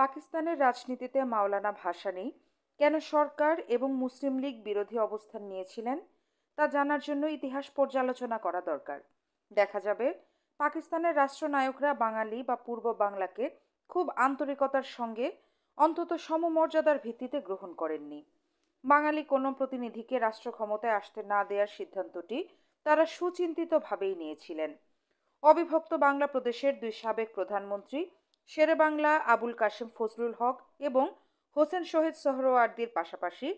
পাকিস্তানের রাজনীতিতে মাওলানা ভাসানী কেন সরকার এবং মুসলিম লীগ বিরোধী অবস্থান নিয়েছিলেন তা জানার জন্য ইতিহাস পর্যালোচনা করা দরকার। দেখা যাবে পাকিস্তানের রাষ্ট্রনায়করা বাঙালি বা পূর্ব বাংলাকে খুব আন্তরিকতার সঙ্গে অন্তত সমমর্যাদার ভিত্তিতে গ্রহণ করেননি। বাঙালি কোনো প্রতিনিধিকে রাষ্ট্র ক্ষমতায় আসতে না দেওয়ার সিদ্ধান্তটি তারা সুচিন্তিতভাবেই নিয়েছিলেন। অবিভক্ত বাংলা প্রদেশের দুই সাবেক প্রধানমন্ত্রী শেরেবাংলা আবুল কাশেম ফজলুল হক এবং হোসেন শহীদ সোহরাওয়ার্দীর পাশাপাশি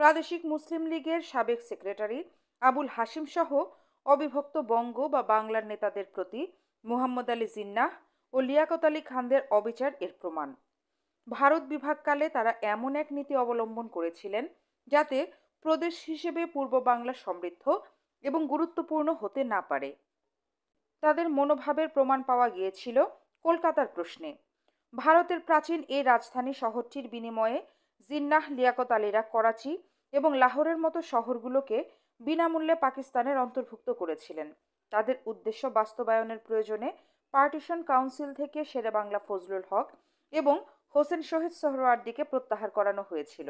প্রাদেশিক মুসলিম লীগের সাবেক সেক্রেটারি আবুল হাশিম সহ অবিভক্ত বঙ্গ বা বাংলার নেতাদের প্রতি মুহাম্মদ আলী জিন্নাহ ও লিয়াকত আলী খানদের অবিচার এর প্রমাণ। ভারত বিভাগকালে তারা এমন এক নীতি অবলম্বন করেছিলেন যাতে প্রদেশ হিসেবে পূর্ব বাংলা সমৃদ্ধ এবং গুরুত্বপূর্ণ হতে না পারে। তাদের মনোভাবের প্রমাণ পাওয়া গিয়েছিল কলকাতার প্রশ্নে। ভারতের প্রাচীন এই রাজধানী শহরটির বিনিময়ে জিন্নাহ লিয়াকত আলীরা করাচি এবং লাহোরের মতো শহরগুলোকে বিনামূল্যে পাকিস্তানের অন্তর্ভুক্ত করেছিলেন। তাদের উদ্দেশ্য বাস্তবায়নের প্রয়োজনে পার্টিশন কাউন্সিল থেকে শেরেবাংলা ফজলুল হক এবং হোসেন শহীদ সোহরাওয়ার্দীকে প্রত্যাহার করানো হয়েছিল।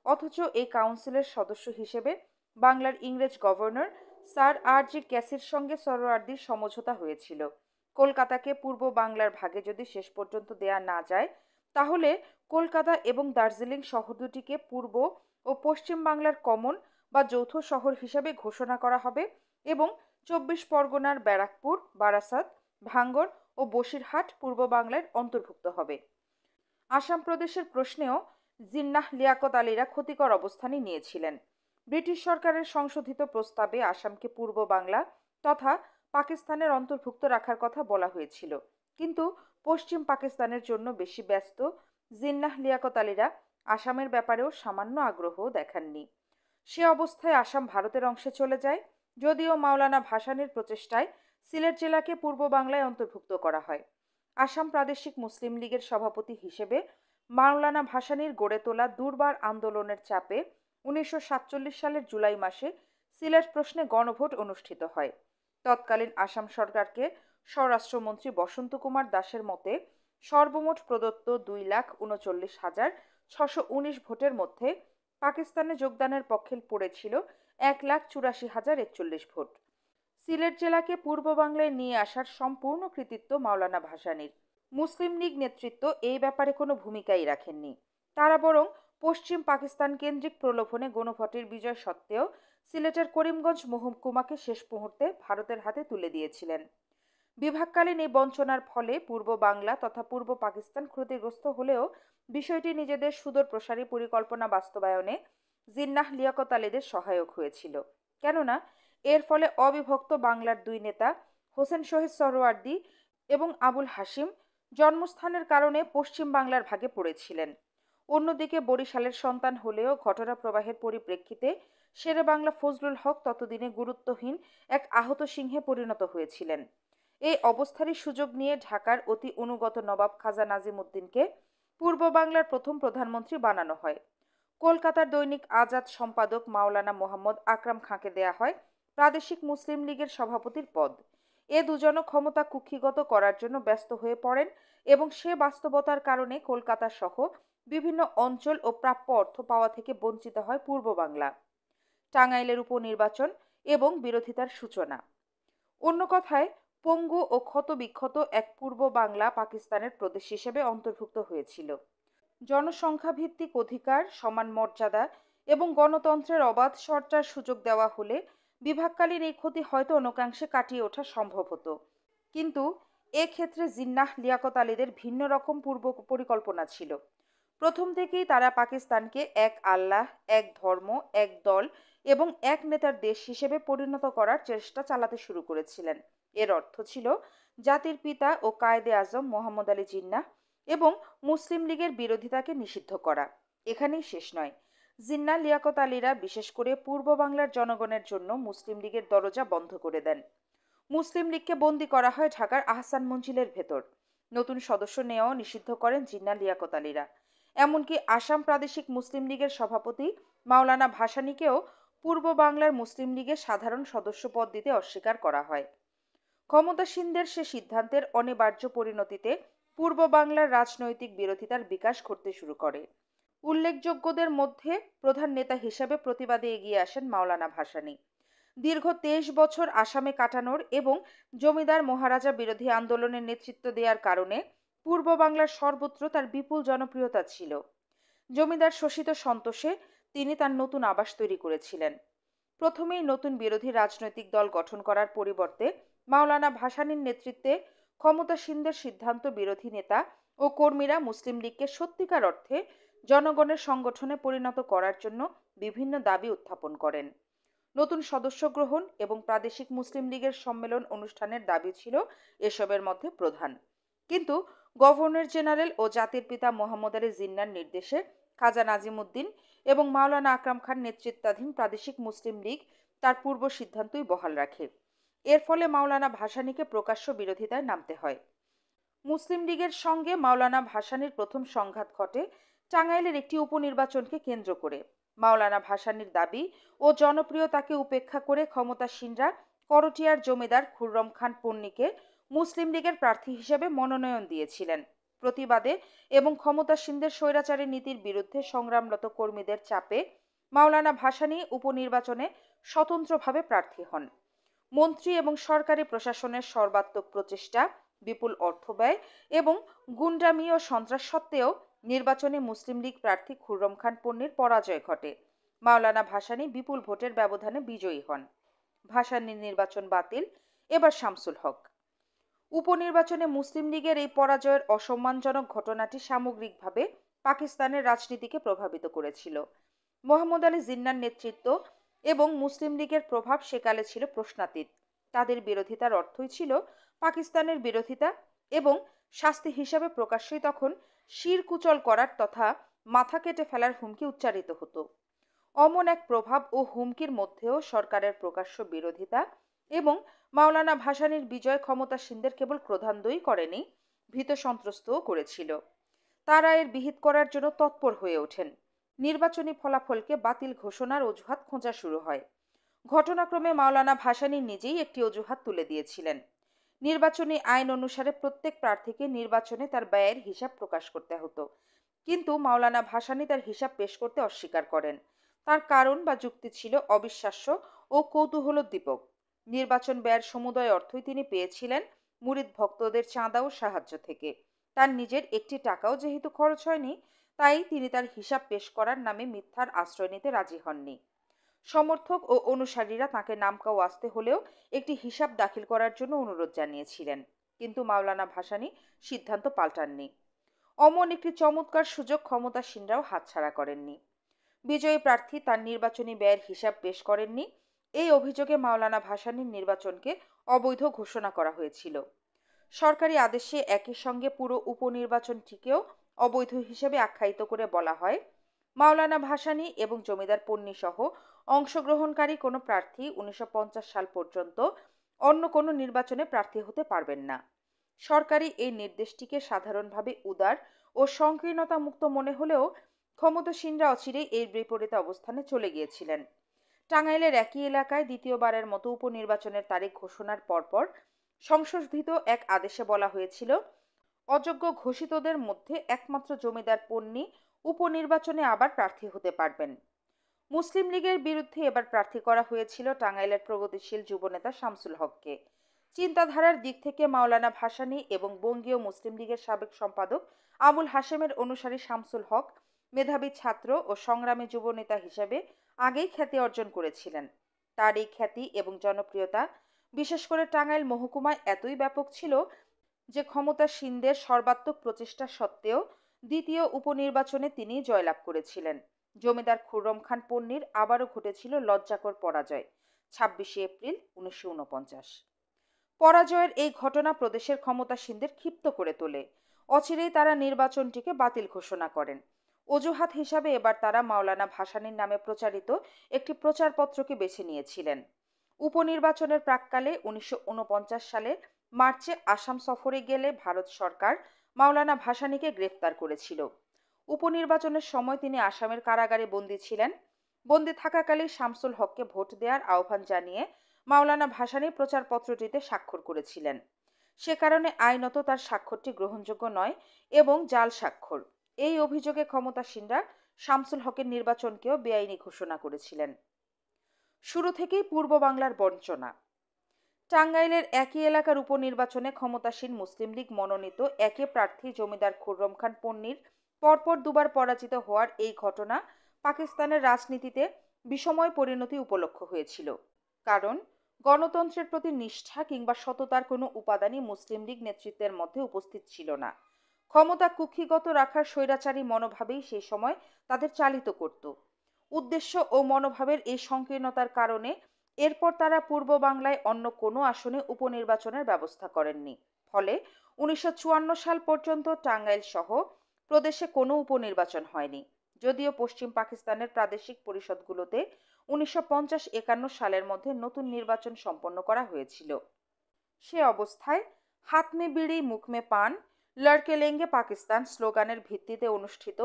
অথচ এই কাউন্সিলের সদস্য হিসেবে বাংলার ইংরেজ গভর্নর স্যার আর.জি. ক্যাসির সঙ্গে সোহরাওয়ার্দীর সমঝোতা হয়েছিল। কলকাতাকে পূর্ব বাংলার ভাগে যদি শেষ পর্যন্ত দেয়া না যায়, তাহলে কলকাতা এবং দার্জিলিং শহর দুটিকে পূর্ব ও পশ্চিম বাংলার কমন বা যৌথ শহর হিসেবে ঘোষণা করা হবে এবং 24 পরগনার ব্যারাকপুর, বারাসাত, ভাঙ্গর ও বসিরহাট পূর্ব বাংলার অন্তর্ভুক্ত হবে। আসাম প্রদেশের প্রশ্নেও জিন্নাহ লিয়াকত আলীরা ক্ষতিকর অবস্থানই নিয়েছিলেন। ব্রিটিশ সরকারের সংশোধিত প্রস্তাবে আসামকে পূর্ব বাংলা তথা পাকিস্তানের অন্তর্ভুক্ত রাখার কথা বলা হয়েছিল, কিন্তু পশ্চিম পাকিস্তানের জন্য বেশি ব্যস্ত জিন্নাহ লিয়াকত আলীরা আসামের ব্যাপারেও সামান্য আগ্রহ দেখাননি। সে অবস্থায় আসাম ভারতের অংশে চলে যায়, যদিও মাওলানা ভাসানীর প্রচেষ্টায় সিলেট জেলাকে পূর্ব বাংলায় অন্তর্ভুক্ত করা হয়। আসাম প্রাদেশিক মুসলিম লীগের সভাপতি হিসেবে মাওলানা ভাসানীর গড়ে তোলা দুর্বার আন্দোলনের চাপে 1947 সালের জুলাই মাসে সিলেট প্রশ্নে গণভোট অনুষ্ঠিত হয়। তৎকালীন আসাম সরকারকে স্বরাষ্ট্রমন্ত্রী বসন্ত কুমার দাসের মতে সর্বমোট প্রদত্ত 2,39,619 ভোটের মধ্যে পাকিস্তানে যোগদানের পক্ষে পড়েছিল 1,84,041 ভোট। সিলেট জেলাকে পূর্ব বাংলায় নিয়ে আসার সম্পূর্ণ কৃতিত্ব মাওলানা ভাসানীর। মুসলিম লীগ নেতৃত্ব এই ব্যাপারে কোনো ভূমিকাই রাখেননি। তারা বরং পশ্চিম পাকিস্তান কেন্দ্রিক প্রলোভনে গণভোটের বিজয় সত্ত্বেও সিলেটের করিমগঞ্জ মহকুমাকে শেষ মুহূর্তে ভারতের হাতে তুলে দিয়েছিলেন। বিভাগকালীন এই বঞ্চনার ফলে পূর্ব বাংলা তথা পূর্ব পাকিস্তান ক্ষতিগ্রস্ত হলেও বিষয়টি নিজেদের সুদূর প্রসারী পরিকল্পনা বাস্তবায়নে জিন্নাহ লিয়াকত আলীদের সহায়ক হয়েছিল। কেননা এর ফলে অবিভক্ত বাংলার দুই নেতা হোসেন শহীদ সোহরাওয়ার্দী এবং আবুল হাশিম জন্মস্থানের কারণে পশ্চিম বাংলার ভাগে পড়েছিলেন। অন্যদিকে বরিশালের সন্তান হলেও ঘটনা প্রবাহের পরিপ্রেক্ষিতে শেরেবাংলা ফজলুল হক ততদিনে গুরুত্বহীন এক আহত সিংহে পরিণত হয়েছিলেন। এই অবস্থারই সুযোগ নিয়ে ঢাকার অতি অনুগত নবাব খাজা নাজিম উদ্দিনকে পূর্ব বাংলার প্রথম প্রধানমন্ত্রী বানানো হয়। কলকাতার দৈনিক আজাদ সম্পাদক মাওলানা মোহাম্মদ আকরাম খাঁকে দেয়া হয় প্রাদেশিক মুসলিম লীগের সভাপতির পদ। এ দুজনও ক্ষমতা কুক্ষিগত করার জন্য ব্যস্ত হয়ে পড়েন এবং সে বাস্তবতার কারণে কলকাতা সহ বিভিন্ন অঞ্চল ও প্রাপ্য অর্থ পাওয়া থেকে বঞ্চিত হয় পূর্ব বাংলা। টাঙ্গাইলের উপনির্বাচন এবং বিরোধিতার সূচনা। অন্য কথায় পঙ্গু ও ক্ষতবিক্ষত এক পূর্ব বাংলা পাকিস্তানের প্রদেশ হিসেবে অন্তর্ভুক্ত হয়েছিল। জনসংখ্যা ভিত্তিক অধিকার, সমান মর্যাদা এবং গণতন্ত্রের অবাধ চর্চার সুযোগ দেওয়া হলে বিভাগকালীন এই ক্ষতি হয়তো অনেকাংশে কাটিয়ে ওঠা সম্ভব হতো, কিন্তু এক্ষেত্রে জিন্নাহ লিয়াকত আলীদের ভিন্ন রকম পূর্ব পরিকল্পনা ছিল। প্রথম থেকেই তারা পাকিস্তানকে এক আল্লাহ, এক ধর্ম, এক দল এবং এক নেতার দেশ হিসেবে পরিণত করার চেষ্টা চালাতে শুরু করেছিলেন। এর অর্থ ছিল জাতির পিতা ও কায়েদে আজম মোহাম্মদ আলী জিন্নাহ এবং মুসলিম লীগের বিরোধিতাকে নিষিদ্ধ করা। এখানেই শেষ নয়, জিন্নাহ লিয়াকত আলীরা বিশেষ করে পূর্ব বাংলার জনগণের জন্য মুসলিম লীগের দরজা বন্ধ করে দেন। মুসলিম লীগকে বন্দী করা হয় ঢাকার আহসান মঞ্জিলের ভেতর। নতুন সদস্য নেওয়াও নিষিদ্ধ করেন জিন্নাহ লিয়াকত আলীরা। এমনকি আসাম প্রাদেশিক মুসলিম লীগের সভাপতি মাওলানা ভাসানীকেও পূর্ব বাংলার মুসলিম লীগের সাধারণ সদস্য পদ দিতে অস্বীকার করা হয়। ক্ষমতাসীনদের সে সিদ্ধান্তের অনিবার্য পরিণতিতে পূর্ব বাংলার রাজনৈতিক বিরোধিতার বিকাশ ঘটতে শুরু করে। উল্লেখযোগ্যদের মধ্যে প্রধান নেতা হিসেবে প্রতিবাদে এগিয়ে আসেন মাওলানা ভাসানী। দীর্ঘ 23 বছর আসামে কাটানোর এবং জমিদার মহারাজা বিরোধী আন্দোলনের নেতৃত্ব দেওয়ার কারণে পূর্ব বাংলার সর্বত্র তার বিপুল জনপ্রিয়তা ছিল। জমিদার শোষিত সন্তোষে তিনি তার নতুন আবাস তৈরি করেছিলেন। প্রথমেই নতুন বিরোধী রাজনৈতিক দল গঠন করার পরিবর্তে মাওলানা ভাসানীর নেতৃত্বে ক্ষমতাসীনদের সিদ্ধান্ত বিরোধী নেতা ও কর্মীরা মুসলিম লীগকে সত্যিকার অর্থে জনগণের সংগঠনে পরিণত করার জন্য বিভিন্ন দাবি উত্থাপন করেন। নতুন সদস্য গ্রহণ এবং প্রাদেশিক মুসলিম লীগের সম্মেলন অনুষ্ঠানের দাবি ছিল এসবের মধ্যে প্রধান। কিন্তু গভর্নর জেনারেল ও জাতির পিতা মোহাম্মদ আলী জিন্নাহর নির্দেশে খাজা নাজিমুদ্দিন এবং মাওলানা আকরাম খান নেতৃত্বাধীন প্রাদেশিক মুসলিম লীগ তার পূর্ব সিদ্ধান্তই বহাল রাখে। এর ফলে মাওলানা ভাসানীকে প্রকাশ্য বিরোধিতায় নামতে হয়। মুসলিম লীগের সঙ্গে মাওলানা ভাসানীর প্রথম সংঘাত ঘটে টাঙ্গাইলের একটি উপনির্বাচনকে কেন্দ্র করে। মাওলানা ভাসানীর দাবি ও জনপ্রিয়তাকে উপেক্ষা করে ক্ষমতাসীনরা করটিয়ার জমিদার খুররম খান পন্নীকে মুসলিম লীগের প্রার্থী হিসেবে মনোনয়ন দিয়েছিলেন। প্রতিবাদে এবং ক্ষমতাসীনদের স্বৈরাচারী নীতির বিরুদ্ধে সংগ্রামরত কর্মীদের চাপে মাওলানা ভাসানী উপনির্বাচনে স্বতন্ত্রভাবে প্রার্থী হন। মন্ত্রী এবং সরকারি প্রশাসনের সর্বাত্মক প্রচেষ্টা, বিপুল অর্থব্যয় এবং গুন্ডামি ও সন্ত্রাস সত্ত্বেও নির্বাচনে মুসলিম লীগ প্রার্থী খুররম খান পন্নীর পরাজয় ঘটে। মাওলানা ভাসানী বিপুল ভোটের ব্যবধানে বিজয়ী হন। ভাসানীর নির্বাচন বাতিল। এবার শামসুল হক। উপনির্বাচনে মুসলিম লীগের এই পরাজয়ের অসম্মানজনক ঘটনাটি সামগ্রিকভাবে পাকিস্তানের রাজনীতিকে প্রভাবিত করেছিল। মোহাম্মদ আলী জিন্নাহর নেতৃত্ব এবং মুসলিম লীগের প্রভাব সেকালে ছিল প্রশ্নাতীত। তাদের বিরোধিতার অর্থই ছিল পাকিস্তানের বিরোধিতা এবং শাস্তি হিসাবে প্রকাশ্যই তখন শিরকুচল করার তথা মাথা কেটে ফেলার হুমকি উচ্চারিত হতো। অমন এক প্রভাব ও হুমকির মধ্যেও সরকারের প্রকাশ্য বিরোধিতা এবং মাওলানা ভাসানীর বিজয় ক্ষমতাসীনদের কেবল ক্রোধান্বই করেনি, ভীত সন্ত্রস্তও করেছিল। তারা এর বিহিত করার জন্য তৎপর হয়ে ওঠেন। নির্বাচনী ফলাফলকে বাতিল ঘোষণার অজুহাত খোঁজা শুরু হয়। ঘটনাক্রমে মাওলানা ভাসানী নিজেই একটি অজুহাত তুলে দিয়েছিলেন। নির্বাচনী আইন অনুসারে প্রত্যেক প্রার্থীকে নির্বাচনে তার ব্যয়ের হিসাব প্রকাশ করতে হতো, কিন্তু মাওলানা ভাসানী তার হিসাব পেশ করতে অস্বীকার করেন। তার কারণ বা যুক্তি ছিল অবিশ্বাস্য ও কৌতূহলোদ্দীপক। নির্বাচন ব্যয়ের সমুদয় অর্থই তিনি পেয়েছিলেন মুরিদ ভক্তদের চাঁদা ও সাহায্য থেকে। তার নিজের একটি টাকাও যেহেতু খরচ হয়নি, তাই তিনি তার হিসাব পেশ করার নামে মিথ্যার আশ্রয় নিতে রাজি হননি। সমর্থক ও অনুসারীরা তাকে নামকাও আসতে হলেও একটি হিসাব দাখিল করার জন্য অনুরোধ জানিয়েছিলেন, কিন্তু মাওলানা ভাসানী সিদ্ধান্ত পাল্টাননি। অমন একটি চমৎকার সুযোগ ক্ষমতাসীনরাও হাতছাড়া করেননি। বিজয়ী প্রার্থী তার নির্বাচনী ব্যয়ের হিসাব পেশ করেননি। এই অভিযোগে মাওলানা ভাসানীর নির্বাচনকে অবৈধ ঘোষণা করা হয়েছিল। সরকারি আদেশে একই সঙ্গে পুরো উপনির্বাচনটিকেও অবৈধ হিসেবে আখ্যায়িত করে বলা হয়, মাওলানা ভাসানী এবং জমিদার পন্নী সহ অংশগ্রহণকারী কোনো প্রার্থী 1950 সাল পর্যন্ত অন্য কোনো নির্বাচনে প্রার্থী হতে পারবেন না। সরকারি এই নির্দেশটিকে সাধারণভাবে উদার ও সংকীর্ণতা মুক্ত মনে হলেও ক্ষমতাসীনরা অচিরেই এর বিপরীতে অবস্থানে চলে গিয়েছিলেন। টাঙ্গাইলের একই এলাকায় দ্বিতীয়বারের মতো উপনির্বাচনের তারিখ ঘোষণার পরপর সংশোধিত এক আদেশে বলা হয়েছিল, অযোগ্য ঘোষিতদের মধ্যে একমাত্র জমিদার পন্নী উপনির্বাচনে আবার প্রার্থী হতে পারবেন। মুসলিম লীগের বিরুদ্ধে এবার প্রার্থী করা হয়েছিল টাঙ্গাইলের প্রগতিশীল যুবনেতা শামসুল হককে। চিন্তাধারার দিক থেকে মাওলানা ভাসানী এবং বঙ্গীয় মুসলিম লীগের সাবেক সম্পাদক আবুল হাশেমের অনুসারী শামসুল হক মেধাবী ছাত্র ও সংগ্রামী যুবনেতা হিসেবে আগেই খ্যাতি অর্জন করেছিলেন। তার এই খ্যাতি এবং জনপ্রিয়তা বিশেষ করে টাঙ্গাইল মহকুমায় এতই ব্যাপক ছিল যে ক্ষমতাসীনদের সর্বাত্মক প্রচেষ্টা সত্ত্বেও দ্বিতীয় উপনির্বাচনে তিনি জয়লাভ করেছিলেন। জমিদার খুররম খান পন্নীর আবারও ঘটেছিল লজ্জাকর পরাজয় 26 এপ্রিল 1949। পরাজয়ের এই ঘটনা প্রদেশের ক্ষমতাসীনদের ক্ষিপ্ত করে তোলে। অচিরেই তারা নির্বাচনটিকে বাতিল ঘোষণা করেন। অজুহাত হিসাবে এবার তারা মাওলানা ভাসানীর নামে প্রচারিত একটি প্রচারপত্রকে বেছে নিয়েছিলেন। উপনির্বাচনের প্রাক্কালে 1949 সালে মার্চে আসাম সফরে গেলে ভারত সরকার মাওলানা ভাসানীকে গ্রেফতার করেছিল। উপনির্বাচনের সময় তিনি আসামের কারাগারে বন্দী ছিলেন। বন্দী থাকাকালেই শামসুল হককে ভোট দেওয়ার আহ্বান জানিয়ে মাওলানা ভাসানী প্রচারপত্রটিতে স্বাক্ষর করেছিলেন। সে কারণে আইনত তার স্বাক্ষরটি গ্রহণযোগ্য নয় এবং জাল স্বাক্ষর। এই অভিযোগে ক্ষমতাসীনরা শামসুল হকের নির্বাচনকেও বেআইনি ঘোষণা করেছিলেন। শুরু থেকেই পূর্ব বাংলার বঞ্চনা। টাঙ্গাইলের একই এলাকার উপনির্বাচনে ক্ষমতাসীন মুসলিম লীগ মনোনীত একই প্রার্থী জমিদার খুররম খান পন্নীর পরপর দুবার পরাজিত হওয়ার এই ঘটনা পাকিস্তানের রাজনীতিতে বিষময় পরিণতি উপলক্ষ হয়েছিল। কারণ গণতন্ত্রের প্রতি নিষ্ঠা কিংবা সততার কোনো উপাদানই মুসলিম লীগ নেতৃত্বের মধ্যে উপস্থিত ছিল না। ক্ষমতা কুক্ষিগত রাখার স্বৈরাচারী মনোভাবেই সেই সময় তাদের চালিত করত। উদ্দেশ্য ও মনোভাবের এই সংকীর্ণতার কারণে এরপর তারা পূর্ব বাংলায় অন্য কোনো আসনে উপনির্বাচনের ব্যবস্থা করেননি। ফলে 1954 সাল পর্যন্ত টাঙ্গাইল সহ প্রদেশে কোনো উপনির্বাচন হয়নি, যদিও পশ্চিম পাকিস্তানের প্রাদেশিক পরিষদগুলোতে 1950-51 সালের মধ্যে নতুন নির্বাচন সম্পন্ন করা হয়েছিল। সে অবস্থায় হাত মে বিড়ি মুখ মে পান, লড়কে লেঙ্গে পাকিস্তান স্লোগানের ভিত্তিতে অনুষ্ঠিত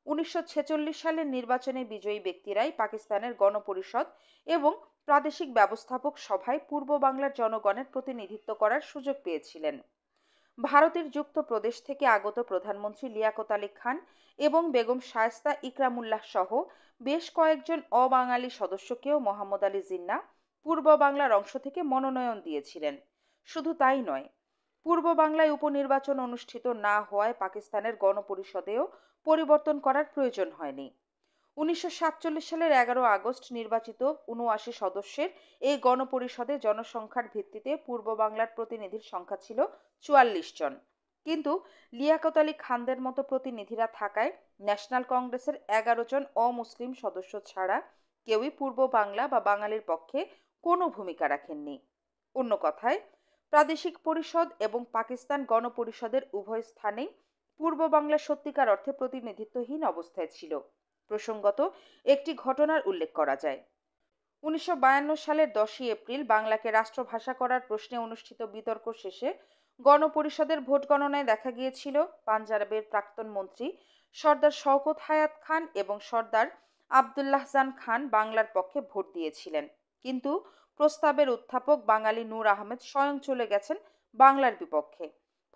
1946 সালের নির্বাচনে বিজয়ী ব্যক্তিরাই পাকিস্তানের গণপরিষদ এবং প্রাদেশিক ব্যবস্থাপক সভায় পূর্ব বাংলার জনগণের প্রতিনিধিত্ব করার সুযোগ পেয়েছিলেন। ভারতের যুক্ত প্রদেশ থেকে আগত প্রধানমন্ত্রী লিয়াকত আলী খান এবং বেগম শায়েস্তা ইকরামুল্লাহ সহ বেশ কয়েকজন অবাঙালি সদস্যকেও মোহাম্মদ আলী জিন্না পূর্ব বাংলার অংশ থেকে মনোনয়ন দিয়েছিলেন। শুধু তাই নয়, পূর্ব বাংলায় উপনির্বাচন অনুষ্ঠিত না হওয়ায় পাকিস্তানের গণপরিষদেও পরিবর্তন করার প্রয়োজন হয়নি। 1947 সালের 11 আগস্ট নির্বাচিত 79 সদস্যের এই গণপরিষদে জনসংখ্যার ভিত্তিতে পূর্ব বাংলার প্রতিনিধির সংখ্যা ছিল 44 জন। কিন্তু লিয়াকত আলী খানদের মতো প্রতিনিধিরা থাকায় ন্যাশনাল কংগ্রেসের 11 জন অমুসলিম সদস্য ছাড়া কেউই পূর্ব বাংলা বা বাঙালির পক্ষে কোনো ভূমিকা রাখেননি। অন্য কথায়, প্রাদেশিক পরিষদ এবং পাকিস্তান গণপরিষদের উভয় স্থানেই পূর্ব বাংলা সত্যিকার অর্থে প্রতিনিধিত্বহীন অবস্থায় ছিল। প্রসঙ্গত একটি ঘটনার উল্লেখ করা যায়। 1952 সালের 10 এপ্রিল বাংলাকে রাষ্ট্রভাষা করার প্রশ্নে অনুষ্ঠিত বিতর্ক শেষে গণপরিষদের ভোট গণনায় দেখা গিয়েছিল পাঞ্জাবের প্রাক্তন মন্ত্রী সর্দার শওকত হায়াত খান এবং সর্দার আবদুল্লাহজান খান বাংলার পক্ষে ভোট দিয়েছিলেন, কিন্তু প্রস্তাবের উত্থাপক বাঙালি নূর আহমেদ স্বয়ং চলে গেছেন বাংলার বিপক্ষে।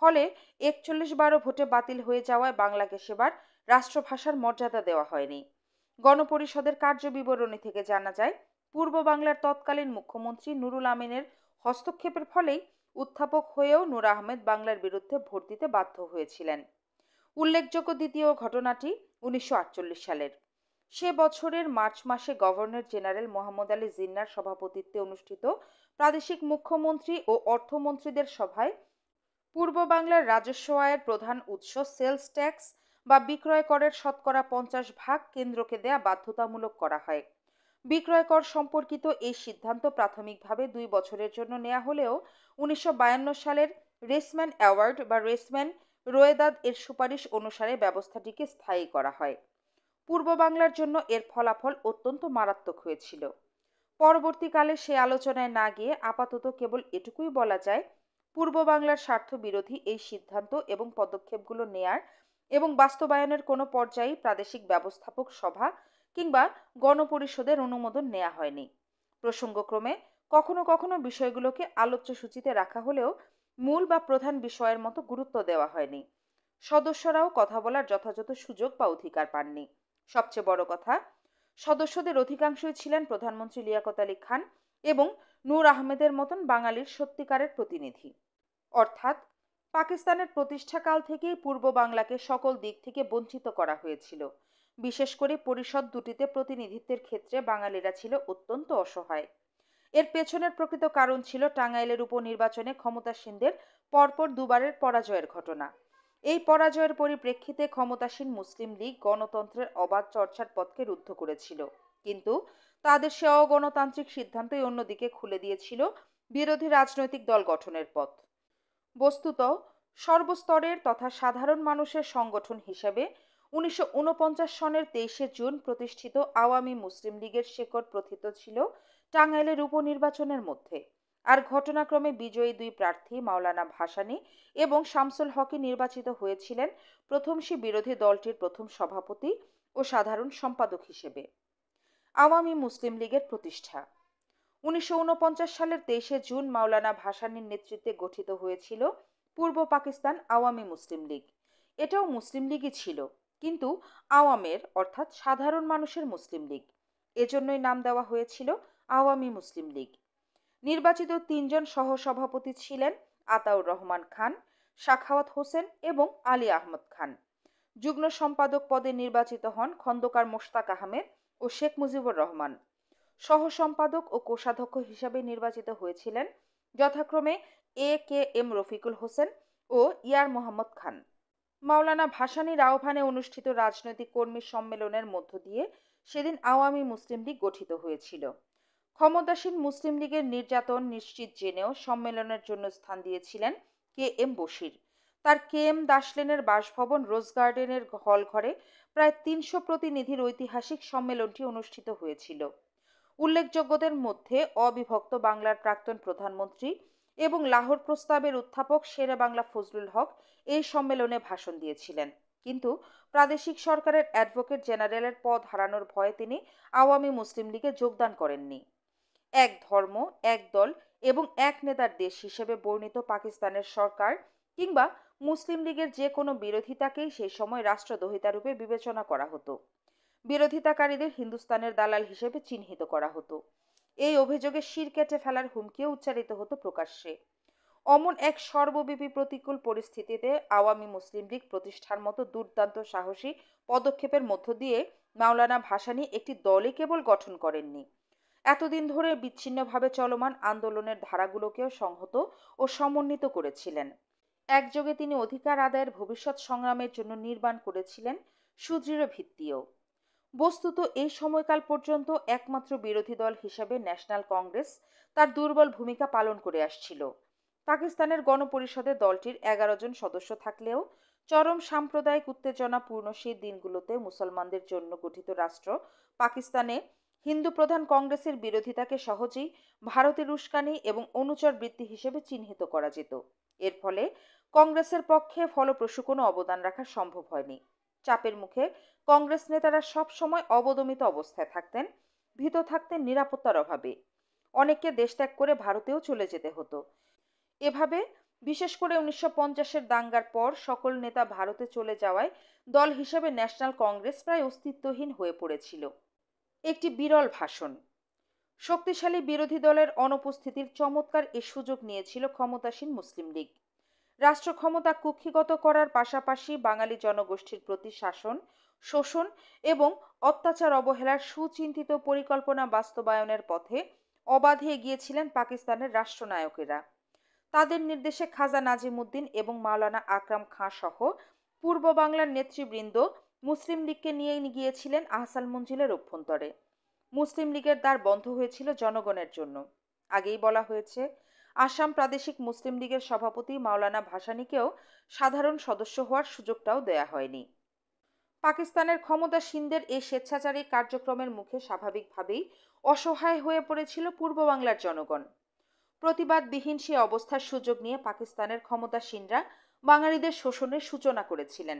ফলে 41-12 ভোটে বাতিল হয়ে যাওয়ায় বাংলাকে সেবার রাষ্ট্রভাষার মর্যাদা দেওয়া হয়নি। গণপরিষদের কার্যবিবরণী থেকে জানা যায়, পূর্ব বাংলার তৎকালীন মুখ্যমন্ত্রী নুরুল আমিনের হস্তক্ষেপের ফলেই উত্থাপক হয়েও নূর আহমেদ বাংলার বিরুদ্ধে ভোট দিতে বাধ্য হয়েছিলেন। উল্লেখযোগ্য দ্বিতীয় ঘটনাটি 1948 সালের। সে বছরের মার্চ মাসে গভর্নর জেনারেল মোহাম্মদ আলী জিন্নার সভাপতিত্বে অনুষ্ঠিত প্রাদেশিক মুখ্যমন্ত্রী ও অর্থমন্ত্রীদের সভায় পূর্ব বাংলার রাজস্ব আয়ের প্রধান উৎস সেলস ট্যাক্স বা বিক্রয় করের শতকরা 50% কেন্দ্রকে দেয়া বাধ্যতামূলক করা হয়। বিক্রয় কর সম্পর্কিত এই সিদ্ধান্ত প্রাথমিকভাবে 2 বছরের জন্য নেওয়া হলেও 1952 সালের রেসম্যান অ্যাওয়ার্ড বা রেসম্যান রোয়েদাদ এর সুপারিশ অনুসারে ব্যবস্থাটিকে স্থায়ী করা হয়। পূর্ব বাংলার জন্য এর ফলাফল অত্যন্ত মারাত্মক হয়েছিল। পরবর্তীকালে সে আলোচনায় না গিয়ে আপাতত কেবল এটুকুই বলা যায়, পূর্ব বাংলার স্বার্থ বিরোধী এই সিদ্ধান্ত এবং পদক্ষেপগুলো নেয়ার এবং বাস্তবায়নের কোনো পর্যায়েই প্রাদেশিক ব্যবস্থাপক সভা কিংবা গণপরিষদের অনুমোদন নেওয়া হয়নি। প্রসঙ্গক্রমে কখনো কখনো বিষয়গুলোকে আলোচ্য সূচিতে রাখা হলেও মূল বা প্রধান বিষয়ের মতো গুরুত্ব দেওয়া হয়নি। সদস্যরাও কথা বলার যথাযথ সুযোগ বা অধিকার পাননি। সবচেয়ে বড় কথা, সদস্যদের অধিকাংশই ছিলেন প্রধানমন্ত্রী লিয়াকত আলী খান এবং নূর আহমেদের মতন বাঙালির সত্যিকারের প্রতিনিধি। অর্থাৎ পাকিস্তানের প্রতিষ্ঠাকাল থেকেই পূর্ব বাংলাকে সকল দিক থেকে বঞ্চিত করা হয়েছিল। বিশেষ করে পরিষদ দুটিতে প্রতিনিধিত্বের ক্ষেত্রে বাঙালিরা ছিল অত্যন্ত অসহায়। এর পেছনের প্রকৃত কারণ ছিল টাঙ্গাইলের উপনির্বাচনে ক্ষমতাসীনদের পরপর দুবারের পরাজয়ের ঘটনা। এই পরাজয়ের পরিপ্রেক্ষিতে ক্ষমতাসীন মুসলিম লীগ গণতন্ত্রের অবাধ চর্চার পথকে রুদ্ধ করেছিল, কিন্তু তাদের সে অগণতান্ত্রিক সিদ্ধান্তই অন্যদিকে খুলে দিয়েছিল বিরোধী রাজনৈতিক দল গঠনের পথ। বস্তুত সর্বস্তরের তথা সাধারণ মানুষের সংগঠন হিসেবে 1949 সনের 23 জুন প্রতিষ্ঠিত আওয়ামী মুসলিম লীগের শেকড় প্রথিত ছিল টাঙ্গাইলের উপনির্বাচনের মধ্যে। আর ঘটনাক্রমে বিজয়ী দুই প্রার্থী মাওলানা ভাসানী এবং শামসুল হকই নির্বাচিত হয়েছিলেন প্রথমশী বিরোধী দলটির প্রথম সভাপতি ও সাধারণ সম্পাদক হিসেবে। আওয়ামী মুসলিম লীগের প্রতিষ্ঠা। 1949 সালের 23শে জুন মাওলানা ভাসানীর নেতৃত্বে গঠিত হয়েছিল পূর্ব পাকিস্তান আওয়ামী মুসলিম লীগ। এটাও মুসলিম লীগই ছিল, কিন্তু আওয়ামের অর্থাৎ সাধারণ মানুষের মুসলিম লীগ। এজন্যই নাম দেওয়া হয়েছিল আওয়ামী মুসলিম লীগ। নির্বাচিত 3 জন সহসভাপতি ছিলেন আতাউর রহমান খান, সাখাওয়াত হোসেন এবং আলী আহমদ খান। যুগ্ম সম্পাদক পদে নির্বাচিত হন খন্দকার মোশতাক আহমেদ ও শেখ মুজিবুর রহমান। সহ সম্পাদক ও কোষাধ্যক্ষ হিসাবে নির্বাচিত হয়েছিলেন যথাক্রমে এ.কে.এম. রফিকুল হোসেন ও ইয়ার মোহাম্মদ খান। মাওলানা ভাসানীর আহ্বানে অনুষ্ঠিত রাজনৈতিক কর্মী সম্মেলনের মধ্য দিয়ে সেদিন আওয়ামী মুসলিম লীগ গঠিত হয়েছিল। ক্ষমতাসীন মুসলিম লীগের নির্যাতন নিশ্চিত জেনেও সম্মেলনের জন্য স্থান দিয়েছিলেন কে.এম. বশির। তার কে.এম. দাস লেনের বাসভবন রোজ গার্ডেনের হল ঘরে প্রায় 300 প্রতিনিধির ঐতিহাসিক সম্মেলনটি অনুষ্ঠিত হয়েছিল। উল্লেখযোগ্যদের মধ্যে অবিভক্ত বাংলার প্রাক্তন প্রধানমন্ত্রী এবং লাহোর প্রস্তাবের উত্থাপক শেরে বাংলা ফজলুল হক এই সম্মেলনে ভাষণ দিয়েছিলেন, কিন্তু প্রাদেশিক সরকারের অ্যাডভোকেট জেনারেলের পদ হারানোর ভয়ে তিনি আওয়ামী মুসলিম লীগে যোগদান করেননি। এক ধর্ম, এক দল এবং এক নেতার দেশ হিসেবে বর্ণিত পাকিস্তানের সরকার কিংবা মুসলিম লীগের যে কোনো বিরোধিতাকেই সেই সময় রাষ্ট্রদ্রোহিতা রূপে বিবেচনা করা হতো। বিরোধিতাকারীদের হিন্দুস্তানের দালাল হিসেবে চিহ্নিত করা হতো। এই অভিযোগে শির কেটে ফেলার হুমকিও উচ্চারিত হতো প্রকাশ্যে। অমন এক সর্বব্যাপী প্রতিকূল পরিস্থিতিতে আওয়ামী মুসলিম লীগ প্রতিষ্ঠার মতো দুর্দান্ত সাহসী পদক্ষেপের মধ্য দিয়ে মাওলানা ভাসানী একটি দলই কেবল গঠন করেননি, এতদিন ধরে বিচ্ছিন্নভাবে চলমান আন্দোলনের ধারাগুলোকেও সংহত ও সমন্বিত করেছিলেন। একযোগে তিনি অধিকার আদায়ের ভবিষ্যৎ সংগ্রামের জন্য নির্মাণ করেছিলেন সুদৃঢ় ভিত্তিও। বস্তুত এই সময়কাল পর্যন্ত একমাত্র বিরোধী দল হিসেবে ন্যাশনাল কংগ্রেস তার দুর্বল ভূমিকা পালন করে আসছিল। পাকিস্তানের গণপরিষদে দলটির 11 জন সদস্য থাকলেও চরম সাম্প্রদায়িক উত্তেজনাপূর্ণ সেই দিনগুলোতে মুসলমানদের জন্য গঠিত রাষ্ট্র পাকিস্তানে হিন্দু প্রধান কংগ্রেসের বিরোধিতাকে সহজেই ভারতের উস্কানি এবং অনুচর বৃত্তি হিসেবে চিহ্নিত করা যেত। এর ফলে কংগ্রেসের পক্ষে ফলপ্রসূ কোনো অবদান রাখা সম্ভব হয়নি। চাপের মুখে কংগ্রেস নেতারা সব সময় অবদমিত অবস্থায় থাকতেন, ভীত থাকতেন নিরাপত্তার অভাবে। অনেককে দেশত্যাগ করে ভারতেও চলে যেতে হতো। এভাবে বিশেষ করে 1950-এর দাঙ্গার পর সকল নেতা ভারতে চলে যাওয়ায় দল হিসেবে ন্যাশনাল কংগ্রেস প্রায় অস্তিত্বহীন হয়ে পড়েছিল। একটি বিরল ভাষণ। শক্তিশালী বিরোধী দলের অনুপস্থিতির চমৎকার এ সুযোগ নিয়েছিল ক্ষমতাসীন মুসলিম লীগ। রাষ্ট্র ক্ষমতা কুক্ষিগত করার পাশাপাশি বাঙালি জনগোষ্ঠীর প্রতি শাসন, শোষণ এবং অত্যাচার অবহেলার সুচিন্তিত পরিকল্পনা বাস্তবায়নের পথে অবাধে এগিয়েছিলেন পাকিস্তানের রাষ্ট্রনায়কেরা। তাদের নির্দেশে খাজা নাজিমুদ্দিন এবং মাওলানা আকরাম খাঁ সহ পূর্ব বাংলার নেতৃবৃন্দ মুসলিম লীগকে নিয়ে গিয়েছিলেন আহসান মঞ্জিলের অভ্যন্তরে। মুসলিম লীগের দ্বার বন্ধ হয়েছিল জনগণের জন্য। আগেই বলা হয়েছে, আসাম প্রাদেশিক মুসলিম লীগের সভাপতি মাওলানা ভাসানীকেও সাধারণ সদস্য হওয়ার সুযোগটাও দেয়া হয়নি। পাকিস্তানের ক্ষমতাসীনদের এই স্বেচ্ছাচারী কার্যক্রমের মুখে স্বাভাবিকভাবেই অসহায় হয়ে পড়েছিল পূর্ব বাংলার জনগণ। প্রতিবাদবিহীন সে অবস্থার সুযোগ নিয়ে পাকিস্তানের ক্ষমতাসীনরা বাঙালিদের শোষণের সূচনা করেছিলেন।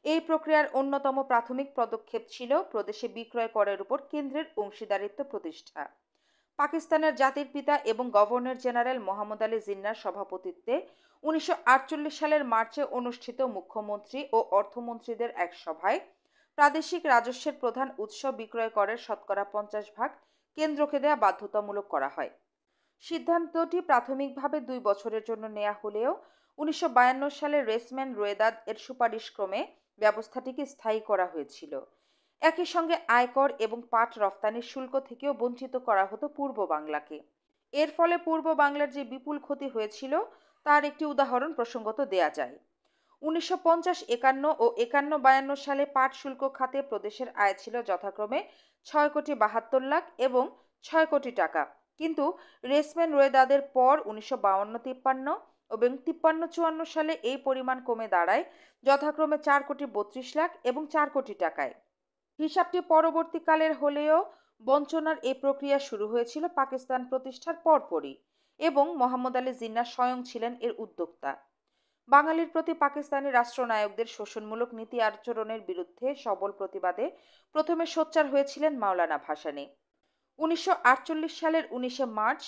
এই প্রক্রিয়ার অন্যতম প্রাথমিক পদক্ষেপ ছিল প্রদেশে বিক্রয় করের উপর কেন্দ্রের অংশীদারিত্ব প্রতিষ্ঠা। পাকিস্তানের জাতির পিতা এবং গভর্নর জেনারেল মোহাম্মদ আলী জিন্নার সভাপতিত্বে 1948 সালের মার্চে অনুষ্ঠিত মুখ্যমন্ত্রী ও অর্থমন্ত্রীদের এক সভায় প্রাদেশিক রাজস্বের প্রধান উৎস বিক্রয় করের শতকরা 50% কেন্দ্রকে দেয়া বাধ্যতামূলক করা হয়। সিদ্ধান্তটি প্রাথমিকভাবে 2 বছরের জন্য নেওয়া হলেও 1952 সালে রেসম্যান রোয়েদাদ এর সুপারিশক্রমে ব্যবস্থাটিকে স্থায়ী করা হয়েছিল। একই সঙ্গে আয়কর এবং পাট রফতানির শুল্ক থেকেও বঞ্চিত করা হতো পূর্ব বাংলাকে। এর ফলে পূর্ব বাংলার যে বিপুল ক্ষতি হয়েছিল তার একটি উদাহরণ প্রসঙ্গত দেয়া যায়। 1950, 51 ও 51-52 সালে পাট শুল্ক খাতে প্রদেশের আয় ছিল যথাক্রমে 6,72,00,000 এবং 6 কোটি টাকা, কিন্তু রেসম্যান রোয়েদাদের পর 1952-53 এবং 53-54 সালে এই পরিমাণ কমে দাঁড়ায় যথাক্রমে 4,32,00,000 এবং 4 কোটি টাকায়। হিসাবটি পরবর্তীকালের হলেও বঞ্চনার এই প্রক্রিয়া শুরু হয়েছিল পাকিস্তান প্রতিষ্ঠার পরপরই এবং মোহাম্মদ আলী জিন্নাহ স্বয়ং ছিলেন এর উদ্যোক্তা। বাঙালির প্রতি পাকিস্তানি রাষ্ট্রনায়কদের শোষণমূলক নীতি আচরণের বিরুদ্ধে সবল প্রতিবাদে প্রথমে সোচ্চার হয়েছিলেন মাওলানা ভাসানী। 1948 সালের 19 মার্চ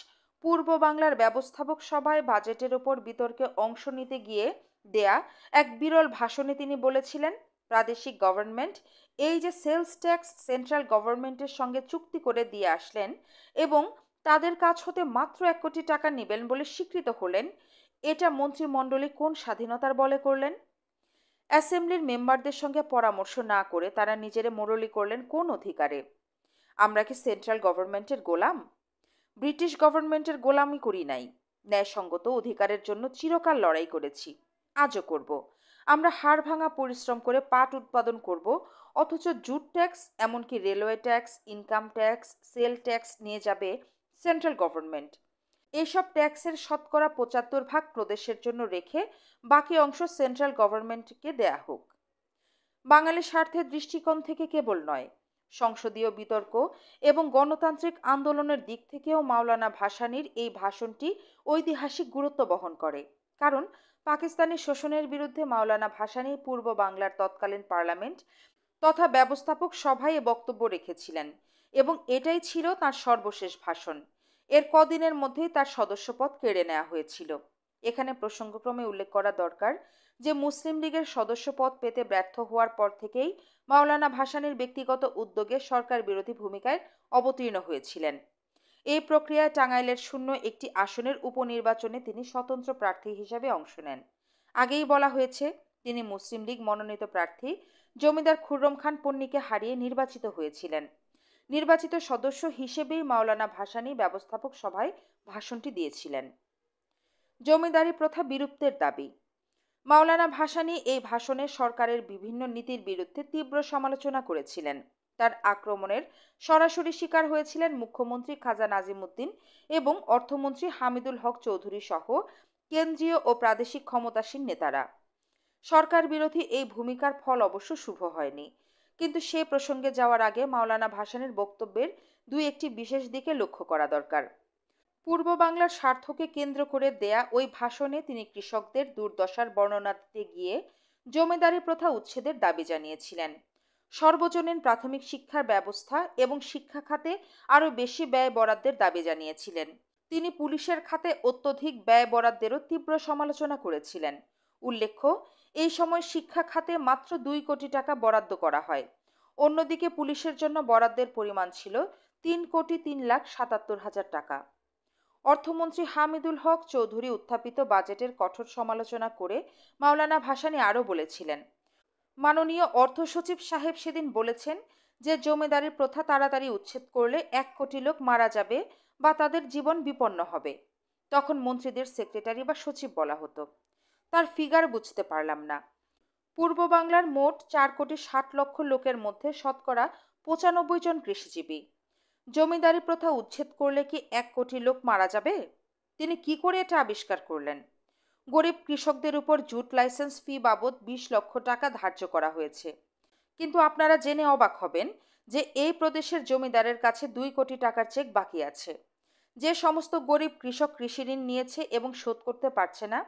পূর্ব বাংলার ব্যবস্থাপক সভায় বাজেটের ওপর বিতর্কে অংশ নিতে গিয়ে দেয়া এক বিরল ভাষণে তিনি বলেছিলেন, প্রাদেশিক গভর্নমেন্ট এই যে সেলস ট্যাক্স সেন্ট্রাল গভর্নমেন্টের সঙ্গে চুক্তি করে দিয়ে আসলেন এবং তাদের কাছ হতে মাত্র 1 কোটি টাকা নেবেন বলে স্বীকৃত হলেন, এটা মন্ত্রিমণ্ডলী কোন স্বাধীনতার বলে করলেন? অ্যাসেম্বলির মেম্বারদের সঙ্গে পরামর্শ না করে তারা নিজেরা মোড়লি করলেন কোন অধিকারে? আমরা কি সেন্ট্রাল গভর্নমেন্টের গোলাম? ব্রিটিশ গভর্নমেন্টের গোলামি করি নাই, ন্যায়সঙ্গত অধিকারের জন্য চিরকাল লড়াই করেছি, আজও করব। আমরা হাড় ভাঙা পরিশ্রম করে পাট উৎপাদন করব, অথচ জুট ট্যাক্স, এমনকি railway tax, income tax, sell tax নিয়ে যাবে সেন্ট্রাল গভর্নমেন্ট। এইসব ট্যাক্সের শতকরা 75% প্রদেশের জন্য রেখে বাকি অংশ সেন্ট্রাল গভর্নমেন্টকে দেয়া হোক। বাঙালি স্বার্থের দৃষ্টিকোণ থেকে কেবল নয়, সংসদীয় বিতর্ক এবং গণতান্ত্রিক আন্দোলনের দিক থেকেও মাওলানা ভাসানীর এই ভাষণটি ঐতিহাসিক গুরুত্ব বহন করে। কারণ পাকিস্তানি শোষণের বিরুদ্ধে মাওলানা ভাসানী পূর্ব বাংলার তৎকালীন পার্লামেন্ট তথা ব্যবস্থাপক সভায় বক্তব্য রেখেছিলেন এবং এটাই ছিল তার সর্বশেষ ভাষণ। এর কদিনের মধ্যেই তার সদস্যপদ কেড়ে নেওয়া হয়েছিল। এখানে প্রসঙ্গক্রমে উল্লেখ করা দরকার যে মুসলিম লীগের সদস্যপদ পেতে ব্যর্থ হওয়ার পর থেকেই মাওলানা ভাসানীর ব্যক্তিগত উদ্যোগে সরকার বিরোধী ভূমিকায় অবতীর্ণ হয়েছিলেন। এই প্রক্রিয়ায় টাঙ্গাইলের শূন্য একটি আসনের উপনির্বাচনে তিনি স্বতন্ত্র প্রার্থী হিসেবে অংশ নেন। আগেই বলা হয়েছে, তিনি মুসলিম লীগ মনোনীত প্রার্থী জমিদার খুররম খান পন্নীকে হারিয়ে নির্বাচিত হয়েছিলেন। নির্বাচিত সদস্য হিসেবেই মাওলানা ভাসানী ব্যবস্থাপক সভায় ভাষণটি দিয়েছিলেন। জমিদারি প্রথা বিলুপ্তের দাবি। মাওলানা ভাসানী এই ভাষণে সরকারের বিভিন্ন নীতির বিরুদ্ধে তীব্র সমালোচনা করেছিলেন। তার আক্রমণের সরাসরি শিকার হয়েছিলেন মুখ্যমন্ত্রী খাজা নাজিমুদ্দিন এবং অর্থমন্ত্রী হামিদুল হক চৌধুরী সহ কেন্দ্রীয় ও প্রাদেশিক ক্ষমতাসীন নেতারা। সরকার বিরোধী এই ভূমিকার ফল অবশ্য শুভ হয়নি, কিন্তু সে প্রসঙ্গে যাওয়ার আগে মাওলানা ভাসানীর বক্তব্যের দুই একটি বিশেষ দিকে লক্ষ্য করা দরকার। পূর্ব বাংলার স্বার্থকে কেন্দ্র করে দেয়া ওই ভাষণে তিনি কৃষকদের দুর্দশার বর্ণনা দিতে গিয়ে জমিদারি প্রথা উচ্ছেদের দাবি জানিয়েছিলেন। সর্বজনীন প্রাথমিক শিক্ষার ব্যবস্থা এবং শিক্ষা খাতে আরও বেশি ব্যয় বরাদ্দের দাবি জানিয়েছিলেন। তিনি পুলিশের খাতে অত্যধিক ব্যয় বরাদ্দেরও তীব্র সমালোচনা করেছিলেন। উল্লেখ্য, এই সময় শিক্ষা খাতে মাত্র 2 কোটি টাকা বরাদ্দ করা হয়। অন্যদিকে পুলিশের জন্য বরাদ্দের পরিমাণ ছিল 3,03,77,000 টাকা। অর্থমন্ত্রী হামিদুল হক চৌধুরী উত্থাপিত বাজেটের কঠোর সমালোচনা করে মাওলানা ভাসানী আরও বলেছিলেন, মাননীয় অর্থ সচিব সাহেব সেদিন বলেছেন যে জমিদারি প্রথা তাড়াতাড়ি উচ্ছেদ করলে 1 কোটি লোক মারা যাবে বা তাদের জীবন বিপন্ন হবে। তখন মন্ত্রীদের সেক্রেটারি বা সচিব বলা হতো। তার ফিগার বুঝতে পারলাম না। পূর্ব বাংলার মোট 4,60,00,000 লোকের মধ্যে শতকরা 95 জন কৃষিজীবী। জমিদারি প্রথা উচ্ছেদ করলে কি 1 কোটি লোক মারা যাবে? তিনি কি করে এটা আবিষ্কার করলেন? গরিব কৃষকদের উপর জুট লাইসেন্স ফি বাবদ 20 লক্ষ টাকা ধার্য করা হয়েছে। কিন্তু আপনারা জেনে অবাক হবেন যে এই প্রদেশের জমিদারের কাছে 2 কোটি টাকার চেক বাকি আছে। যে সমস্ত গরিব কৃষক কৃষিঋণ নিয়েছে এবং শোধ করতে পারছে না,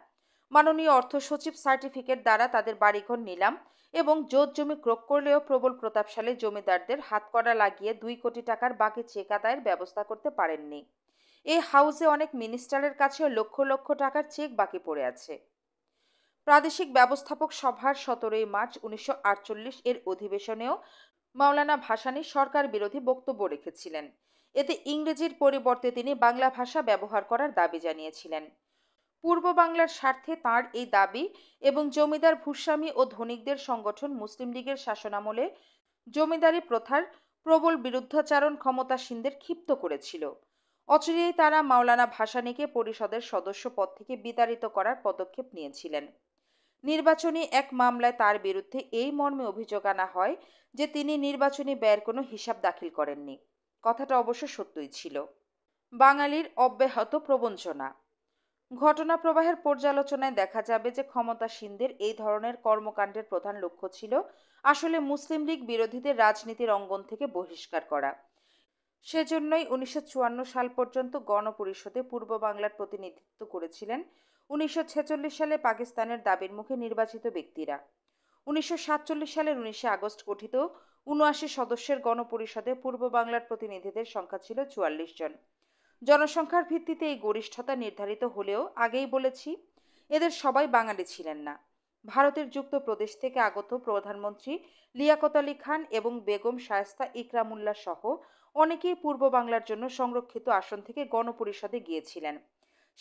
মাননীয় অর্থ সচিব সার্টিফিকেট দ্বারা তাদের বাড়িঘর নিলাম এবং জোত জমি ক্রয় করলেও প্রবল প্রতাপশালী জমিদারদের হাতকড়া লাগিয়ে 2 কোটি টাকার বাকি চেক আদায়ের ব্যবস্থা করতে পারেননি। এই হাউসে অনেক মিনিস্টারের কাছেও লক্ষ লক্ষ টাকার চেক বাকি পড়ে আছে। প্রাদেশিক ব্যবস্থাপক সভার 17 মার্চ 1948 এর অধিবেশনেও মাওলানা ভাসানী সরকার বিরোধী বক্তব্য রেখেছিলেন। এতে ইংরেজির পরিবর্তে তিনি বাংলা ভাষা ব্যবহার করার দাবি জানিয়েছিলেন। পূর্ব বাংলার স্বার্থে তাঁর এই দাবি এবং জমিদার ভূস্বামী ও ধনিকদের সংগঠন মুসলিম লীগের শাসনামলে জমিদারি প্রথার প্রবল বিরুদ্ধাচারণ ক্ষমতাসীনদের ক্ষিপ্ত করেছিল। অচিরেই তারা মাওলানা ভাসানীকে পরিষদের সদস্য পদ থেকে বিতাড়িত করার পদক্ষেপ নিয়েছিলেন। নির্বাচনী এক মামলায় তার বিরুদ্ধে এই মর্মে অভিযোগ আনা হয় যে তিনি নির্বাচনী ব্যয়ের কোনো হিসাব দাখিল করেননি। কথাটা অবশ্য সত্যই ছিল। বাঙালির অব্যাহত প্রবঞ্চনা। ঘটনা প্রবাহের পর্যালোচনায় দেখা যাবে যে ক্ষমতাসীনদের এই ধরনের কর্মকাণ্ডের প্রধান লক্ষ্য ছিল আসলে মুসলিম লীগ বিরোধীদের রাজনীতির অঙ্গন থেকে বহিষ্কার করা। সেজন্যই 1954 সাল পর্যন্ত গণপরিষদে পূর্ব বাংলার প্রতিনিধিত্ব করেছিলেন 1946 সালে পাকিস্তানের দাবির মুখে নির্বাচিত ব্যক্তিরা। 1947 সালের 19 আগস্ট গঠিত 79 সদস্যের গণপরিষদে পূর্ব বাংলার প্রতিনিধিদের সংখ্যা ছিল 44 জন। জনসংখ্যার ভিত্তিতে এই গরিষ্ঠতা নির্ধারিত হলেও আগেই বলেছি, এদের সবাই বাঙালি ছিলেন না। ভারতের যুক্ত প্রদেশ থেকে আগত প্রধানমন্ত্রী লিয়াকত আলী খান এবং বেগম শায়েস্তা ইকরামুল্লাহ সহ অনেকেই পূর্ব বাংলার জন্য সংরক্ষিত আসন থেকে গণপরিষদে গিয়েছিলেন।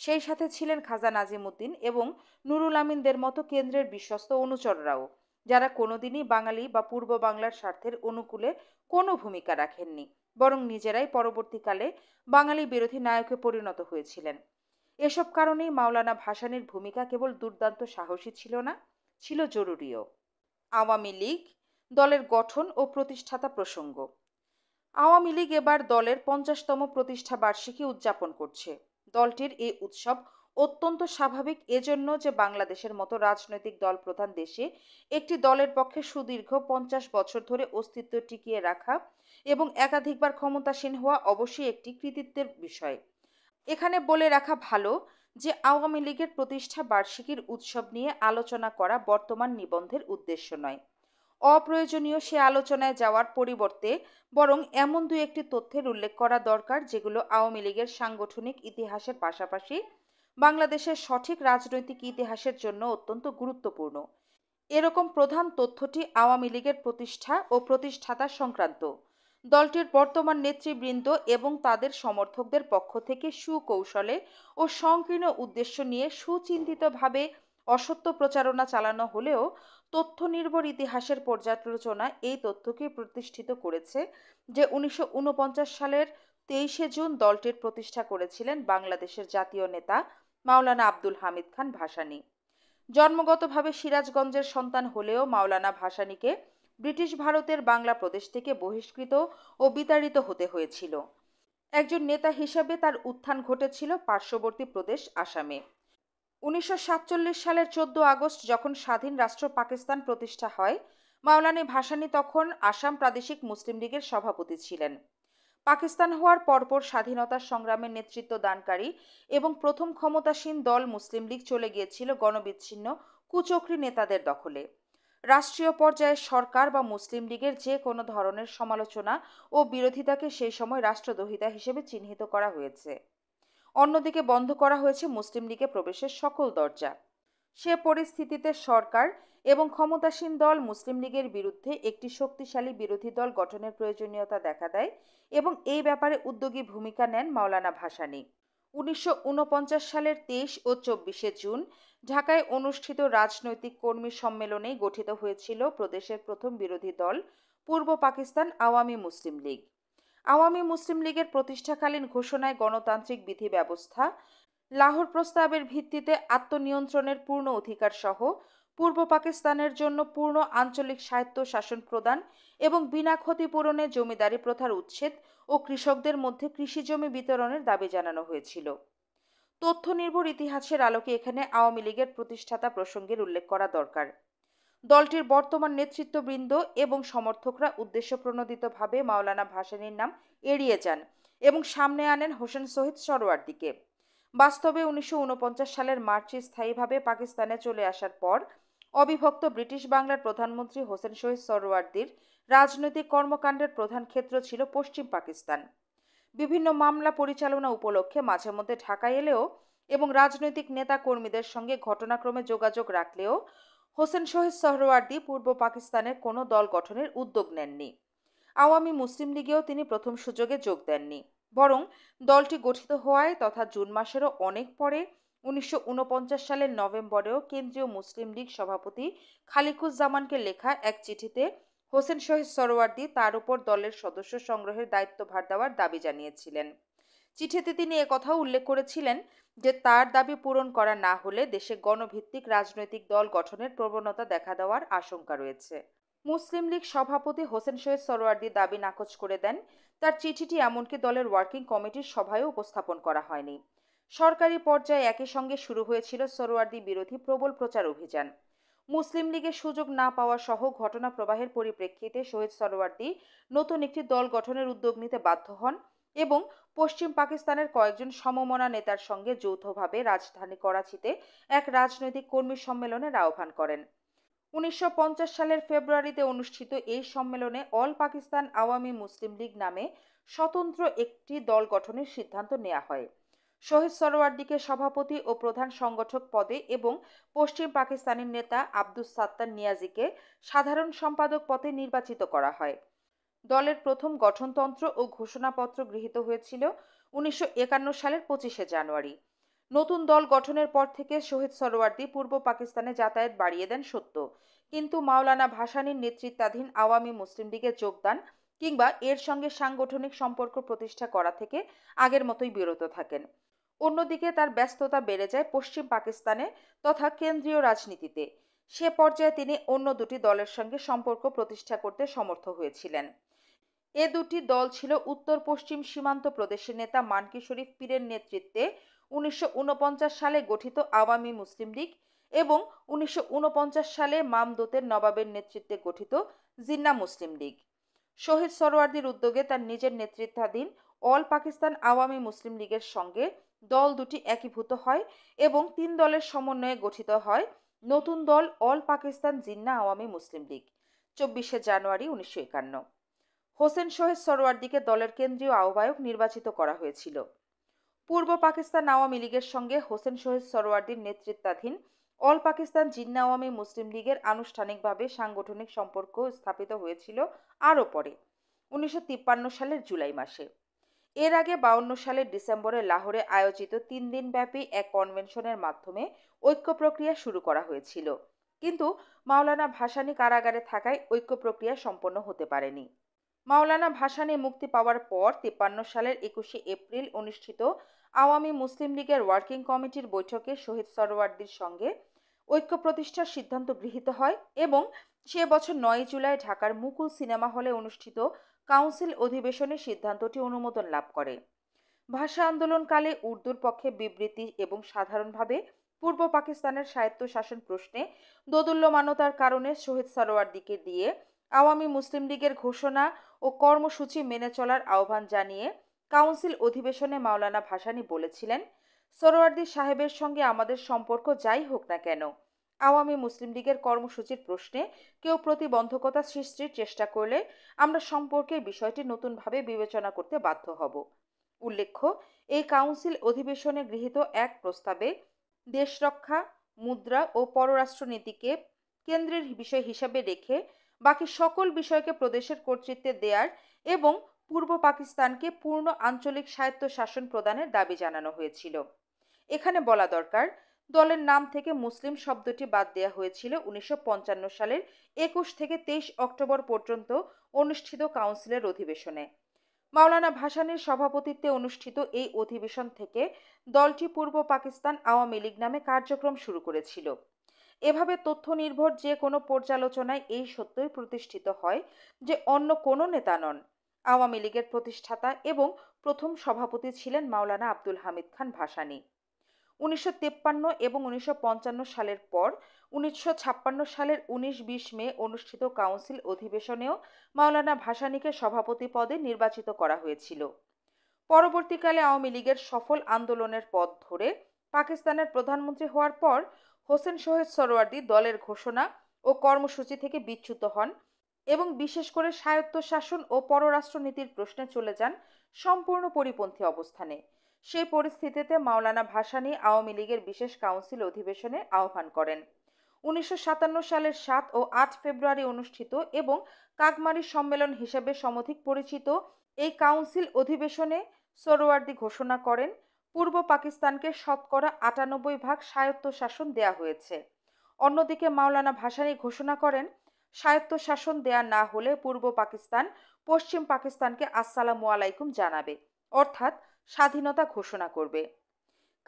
সেই সাথে ছিলেন খাজা নাজিমুদ্দিন এবং নুরুল আমিনদের মতো কেন্দ্রের বিশ্বস্ত অনুচররাও, যারা কোনোদিনই বাঙালি বা পূর্ব বাংলার স্বার্থের অনুকূলে কোনো ভূমিকা রাখেননি, বরং নিজেরাই পরবর্তীকালে বাঙালি বিরোধী নায়কে পরিণত হয়েছিলেন। এসব কারণেই মাওলানা ভাসানীর ভূমিকা কেবল দুর্দান্ত সাহসী ছিল না, ছিল জরুরিও। আওয়ামী লীগ দলের গঠন ও প্রতিষ্ঠাতা প্রসঙ্গ। আওয়ামী লীগ এবার দলের 50তম প্রতিষ্ঠা বার্ষিকী উদযাপন করছে। দলটির এই উৎসব অত্যন্ত স্বাভাবিক এজন্য যে বাংলাদেশের মতো রাজনৈতিক দল প্রধান দেশে একটি দলের পক্ষে সুদীর্ঘ 50 বছর ধরে অস্তিত্ব টিকিয়ে রাখা এবং একাধিকবার ক্ষমতাসীন হওয়া অবশ্যই একটি কৃতিত্বের বিষয়। এখানে বলে রাখা ভালো যে আওয়ামী লীগের প্রতিষ্ঠা বার্ষিকীর উৎসব নিয়ে আলোচনা করা বর্তমান নিবন্ধের উদ্দেশ্য নয়। অপ্রয়োজনীয় সে আলোচনায় যাওয়ার পরিবর্তে বরং এমন দু একটি তথ্যের উল্লেখ করা দরকার যেগুলো আওয়ামী লীগের সাংগঠনিক ইতিহাসের পাশাপাশি বাংলাদেশের সঠিক রাজনৈতিক ইতিহাসের জন্য অত্যন্ত গুরুত্বপূর্ণ। এরকম প্রধান তথ্যটি আওয়ামী লীগের প্রতিষ্ঠা ও প্রতিষ্ঠাতা সংক্রান্ত। দলটির বর্তমান নেতৃবৃন্দ এবং তাদের সমর্থকদের পক্ষ থেকে সুকৌশলে ও সংকীর্ণ উদ্দেশ্য নিয়ে সুচিন্তিতভাবে অসত্য প্রচারণা চালানো হলেও তথ্য নির্ভর ইতিহাসের পর্যালোচনা এই তথ্যকে প্রতিষ্ঠিত করেছে যে 1949 সালের 23শে জুন দলটির প্রতিষ্ঠা করেছিলেন বাংলাদেশের জাতীয় নেতা মাওলানা আব্দুল হামিদ খান ভাসানী। জন্মগতভাবে সিরাজগঞ্জের সন্তান হলেও মাওলানা ভাসানীকে ব্রিটিশ ভারতের বাংলা প্রদেশ থেকে বহিষ্কৃত ও বিতাড়িত হতে হয়েছিল। একজন নেতা হিসেবে তার উত্থান ঘটেছিল পার্শ্ববর্তী প্রদেশ আসামে। 1947 সালের 14 আগস্ট যখন স্বাধীন রাষ্ট্র পাকিস্তান প্রতিষ্ঠা হয়, মাওলানা ভাসানী তখন আসাম প্রাদেশিক মুসলিম লীগের সভাপতি ছিলেন। পাকিস্তান হওয়ার পরপর স্বাধীনতা সংগ্রামের নেতৃত্ব দানকারী এবং প্রথম ক্ষমতাসীন দল মুসলিম লীগ চলে গিয়েছিল গণবিচ্ছিন্ন কুচক্রী নেতাদের দখলে। রাষ্ট্রীয় পর্যায়ে সরকার বা মুসলিম লীগের যে কোনো ধরনের সমালোচনা ও বিরোধিতাকে সেই সময় রাষ্ট্রদ্রোহিতা হিসেবে চিহ্নিত করা হয়েছে। অন্যদিকে বন্ধ করা হয়েছে মুসলিম লীগে প্রবেশের সকল দরজা। সে পরিস্থিতিতে সরকার এবং ক্ষমতাসীন দল মুসলিম লীগের বিরুদ্ধে একটি শক্তিশালী বিরোধী দল গঠনের প্রয়োজনীয়তা দেখা দেয় এবং এই ব্যাপারে উদ্যোগী ভূমিকা নেন মাওলানা ভাসানী। 1949 সালের 23 ও 24শে জুন ঢাকায় অনুষ্ঠিত রাজনৈতিক কর্মী সম্মেলনেই গঠিত হয়েছিল প্রদেশের প্রথম বিরোধী দল পূর্ব পাকিস্তান আওয়ামী মুসলিম লীগ। আওয়ামী মুসলিম লীগের প্রতিষ্ঠাকালীন ঘোষণায় গণতান্ত্রিক বিধি ব্যবস্থা, লাহোর প্রস্তাবের ভিত্তিতে আত্মনিয়ন্ত্রণের পূর্ণ অধিকার সহ পূর্ব পাকিস্তানের জন্য পূর্ণ আঞ্চলিক স্বায়ত্ত শাসন প্রদান এবং বিনা ক্ষতিপূরণে জমিদারি প্রথার উচ্ছেদ ও কৃষকদের মধ্যে কৃষিজমি বিতরণের দাবি জানানো হয়েছিল। তথ্য নির্ভর ইতিহাসের আলোকে এখানে আওয়ামী লীগের প্রতিষ্ঠাতা প্রসঙ্গের উল্লেখ করা দরকার। দলটির বর্তমান নেতৃত্ববৃন্দ এবং সমর্থকরা উদ্দেশ্যপ্রণোদিতভাবে মাওলানা ভাসানীর নাম এড়িয়ে যান এবং সামনে আনেন হোসেন শহীদ সরোয়ার্দীকে। বাস্তবে 1949 সালের মার্চে স্থায়ীভাবে পাকিস্তানে চলে আসার পর অবিভক্ত ব্রিটিশ বাংলার প্রধানমন্ত্রী হোসেন শহীদ সরোয়ার্দীর রাজনৈতিক কর্মকাণ্ডের প্রধান ক্ষেত্র ছিল পশ্চিম পাকিস্তান। বিভিন্ন মামলা পরিচালনা উপলক্ষে মাঝে মধ্যে ঢাকায় এলেও এবং রাজনৈতিক নেতা কর্মীদের সঙ্গে ঘটনাক্রমে যোগাযোগ রাখলেও হোসেন শহীদ সোহরাওয়ার্দী পূর্ব পাকিস্তানের কোনো দল গঠনের উদ্যোগ নেননি। আওয়ামী মুসলিম লীগেও তিনি প্রথম সুযোগে যোগ দেননি, বরং দলটি গঠিত হওয়ায় তথা জুন মাসেরও অনেক পরে 1949 সালের নভেম্বরেও কেন্দ্রীয় মুসলিম লীগ সভাপতি খালিকুজ্জামানকে লেখা এক চিঠিতে হোসেন শহীদ সোহরাওয়ার্দী তার উপর দলের সদস্য সংগ্রহের দায়িত্বভার দেওয়ার দাবি জানিয়েছিলেন। চিঠিতে তিনি একথাও উল্লেখ করেছিলেন যে তার দাবি পূরণ করা না হলে দেশে গণভিত্তিক রাজনৈতিক দল গঠনের প্রবণতা দেখা দেওয়ার আশঙ্কা রয়েছে। মুসলিম লীগ সভাপতি হোসেন শহীদ সোহরাওয়ার্দী দাবি নাকচ করে দেন। তার চিঠিটি এমনকি দলের ওয়ার্কিং কমিটির সভায়ও উপস্থাপন করা হয়নি। সরকারি পর্যায়ে একই সঙ্গে শুরু হয়েছিল সোহরাওয়ার্দী বিরোধী প্রবল প্রচার অভিযান। মুসলিম লীগের সুযোগ না পাওয়া সহ ঘটনা প্রবাহের পরিপ্রেক্ষিতে শহীদ সোহরাওয়ার্দী নতুন একটি দল গঠনের উদ্যোগ নিতে বাধ্য হন এবং পশ্চিম পাকিস্তানের কয়েকজন সমমনা নেতার সঙ্গে যৌথভাবে রাজধানী করাচিতে এক রাজনৈতিক কর্মী সম্মেলনের আহ্বান করেন। 1950 সালের ফেব্রুয়ারিতে অনুষ্ঠিত এই সম্মেলনে অল পাকিস্তান আওয়ামী মুসলিম লীগ নামে স্বতন্ত্র একটি দল গঠনের সিদ্ধান্ত নেওয়া হয়। শহীদ সরওয়ার্দীকে সভাপতি ও প্রধান সংগঠক পদে এবং পশ্চিম পাকিস্তানের নেতা আব্দুস সাত্তার নিয়াজিকে সাধারণ সম্পাদক পদে নির্বাচিত করা হয়। দলের প্রথম গঠনতন্ত্র ও ঘোষণাপত্র গৃহীত হয়েছিল 1951 সালের 25শে জানুয়ারি। নতুন দল গঠনের পর থেকে শহীদ সরওয়ার্দী পূর্ব পাকিস্তানে যাতায়াত বাড়িয়ে দেন সত্য, কিন্তু মাওলানা ভাসানীর নেতৃত্বাধীন আওয়ামী মুসলিম লীগে যোগদান কিংবা এর সঙ্গে সাংগঠনিক সম্পর্ক প্রতিষ্ঠা করা থেকে আগের মতোই বিরত থাকেন। অন্যদিকে তার ব্যস্ততা বেড়ে যায় পশ্চিম পাকিস্তানে তথা কেন্দ্রীয় রাজনীতিতে। সে পর্যায়ে তিনি অন্য দুটি দলের সঙ্গে সম্পর্ক প্রতিষ্ঠা করতে সমর্থ হয়েছিলেন। এ দুটি দল ছিল উত্তর পশ্চিম সীমান্ত প্রদেশের নেতা মানকি শরীফ পীরের নেতৃত্বে 1949 সালে গঠিত আওয়ামী মুসলিম লীগ এবং 1949 সালে মামদতের নবাবের নেতৃত্বে গঠিত জিন্নাহ মুসলিম লীগ। শহীদ সরওয়ার্দীর উদ্যোগে তার নিজের নেতৃত্বাধীন অল পাকিস্তান আওয়ামী মুসলিম লীগের সঙ্গে দল দুটি একীভূত হয় এবং 3 দলের সমন্বয়ে গঠিত হয় নতুন দল অল পাকিস্তান জিন্নাহ আওয়ামী মুসলিম লীগ। 24শে জানুয়ারি 1951 হোসেন শহীদ সরওয়ার্দীকে দলের কেন্দ্রীয় আহ্বায়ক নির্বাচিত করা হয়েছিল। পূর্ব পাকিস্তান আওয়ামী লীগের সঙ্গে হোসেন শহীদ সরওয়ার্দীর নেতৃত্বাধীন অল পাকিস্তান জিন্নাহ আওয়ামী মুসলিম লীগের আনুষ্ঠানিকভাবে সাংগঠনিক সম্পর্ক স্থাপিত হয়েছিল আরও পরে 1953 সালের জুলাই মাসে। এর আগে 52 সালের ডিসেম্বরে লাহোরে আয়োজিত 3 দিনব্যাপী এক কনভেনশনের মাধ্যমে ঐক্য প্রক্রিয়া শুরু করা হয়েছিল, কিন্তু মাওলানা ভাসানী কারাগারে থাকায় ঐক্য প্রক্রিয়া সম্পন্ন হতে পারেনি। মাওলানা ভাসানী মুক্তি পাওয়ার পর 53 সালের 21শে এপ্রিল অনুষ্ঠিত আওয়ামী মুসলিম লীগের ওয়ার্কিং কমিটির বৈঠকে শহীদ সরওয়ার্দীর সঙ্গে ঐক্য প্রতিষ্ঠার সিদ্ধান্ত গৃহীত হয় এবং সে বছর 9 জুলাই ঢাকার মুকুল সিনেমা হলে অনুষ্ঠিত কাউন্সিল অধিবেশনে সিদ্ধান্তটি অনুমোদন লাভ করে। ভাষা আন্দোলনকালে উর্দুর পক্ষে বিবৃতি এবং সাধারণভাবে পূর্ব পাকিস্তানের স্বায়ত্তশাসন প্রশ্নে দোদুল্যমানতার কারণে শহীদ সরওয়ার্দীকে দিয়ে আওয়ামী মুসলিম লীগের ঘোষণা ও কর্মসূচি মেনে চলার আহ্বান জানিয়ে কাউন্সিল অধিবেশনে মাওলানা ভাসানী বলেছিলেন, সরওয়ার্দী সাহেবের সঙ্গে আমাদের সম্পর্ক যাই হোক না কেন, আওয়ামী মুসলিম লীগের কর্মসূচির প্রশ্নে কেউ প্রতিবন্ধকতা সৃষ্টির চেষ্টা করলে আমরা সম্পর্কের বিষয়টি নতুনভাবে বিবেচনা করতে বাধ্য হব। উল্লেখ্য, এই কাউন্সিল অধিবেশনে গৃহীত এক প্রস্তাবে দেশরক্ষা, মুদ্রা ও পররাষ্ট্রনীতিকে কেন্দ্রের বিষয় হিসাবে রেখে বাকি সকল বিষয়কে প্রদেশের কর্তৃত্বে দেয়ার এবং পূর্ব পাকিস্তানকে পূর্ণ আঞ্চলিক স্বায়ত্তশাসন প্রদানের দাবি জানানো হয়েছিল। এখানে বলা দরকার, দলের নাম থেকে মুসলিম শব্দটি বাদ দেওয়া হয়েছিল 1955 সালের 21 থেকে 23 অক্টোবর পর্যন্ত অনুষ্ঠিত কাউন্সিলের অধিবেশনে। মাওলানা ভাসানীর সভাপতিত্বে অনুষ্ঠিত এই অধিবেশন থেকে দলটি পূর্ব পাকিস্তান আওয়ামী লীগ নামে কার্যক্রম শুরু করেছিল। এভাবে তথ্য নির্ভর যে কোনো পর্যালোচনায় এই সত্যই প্রতিষ্ঠিত হয় যে অন্য কোনো নেতা নন, আওয়ামী লীগের প্রতিষ্ঠাতা এবং প্রথম সভাপতি ছিলেন মাওলানা আব্দুল হামিদ খান ভাসানী। 1953 এবং 1955 সালের পর 1956 সালের 19-20 মে অনুষ্ঠিত কাউন্সিল অধিবেশনেও মাওলানা ভাসানীকে সভাপতি পদে নির্বাচিত করা হয়েছিল। পরবর্তীকালে আওয়ামী লীগের সফল আন্দোলনের পথ ধরে পাকিস্তানের প্রধানমন্ত্রী হওয়ার পর হোসেন শহীদ সরওয়ার্দী দলের ঘোষণা ও কর্মসূচি থেকে বিচ্যুত হন এবং বিশেষ করে স্বায়ত্তশাসন ও পররাষ্ট্রনীতির প্রশ্নে চলে যান সম্পূর্ণ পরিপন্থী অবস্থানে। সেই পরিস্থিতিতে মাওলানা ভাসানী আওয়ামী লীগের বিশেষ কাউন্সিল অধিবেশনে আহ্বান করেন। 1957 সালের 7 ও 8 ফেব্রুয়ারি অনুষ্ঠিত এবং কাকমারি সম্মেলন হিসেবে সমধিক পরিচিত এই কাউন্সিল অধিবেশনে সরওয়ার্দী ঘোষণা করেন, পূর্ব পাকিস্তানকে শতকরা 98% স্বায়ত্তশাসন দেয়া হয়েছে। অন্যদিকে মাওলানা ভাসানী ঘোষণা করেন, স্বায়ত্তশাসন দেয়া না হলে পূর্ব পাকিস্তান পশ্চিম পাকিস্তানকে আসসালামু আলাইকুম জানাবে, অর্থাৎ স্বাধীনতা ঘোষণা করবে।